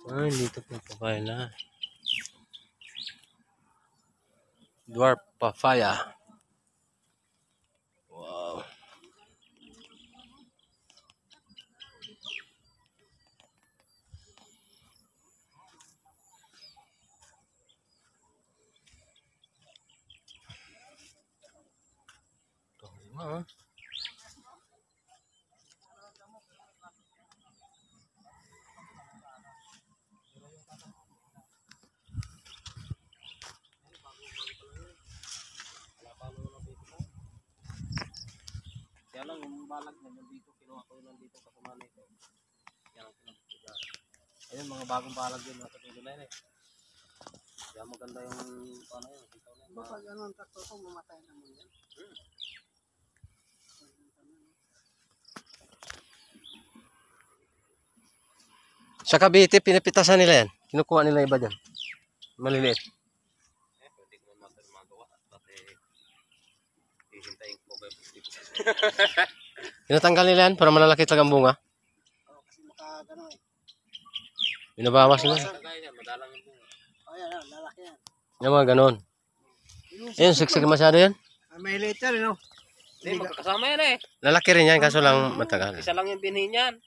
Ay, dito po papaya na. Dwarf papaya. Wow. Ito, lima. Kaya lang yung balag na nandito, kinuha ko yun nandito sa kumanay ko. Kaya lang pinagpila. Ayun, mga bagong balag yun, nakatuloy na yun eh. Kaya maganda yung paano yun. Baka ganun takto ko, mamatay naman yan. Sa Cavite, pinapitasan nila yan. Kinukuha nila iba dyan. Maliliit. Eh, pwede ko naman magawa. Pati, hihintayin ko ba yung Tinatanggal nila yan para malalaki talaga ang bunga. Oo, kasi makagano eh. Binabawas nila. Kagaya yan, madalang yung bunga. Oh, yan, lalaki yan. Yung mga ganon. Ayun, siksik masyado yan. May later, no? Hindi, magkakasama yan eh. Lalaki rin yan, kaso lang matagal. Isa lang yung binhi niyan.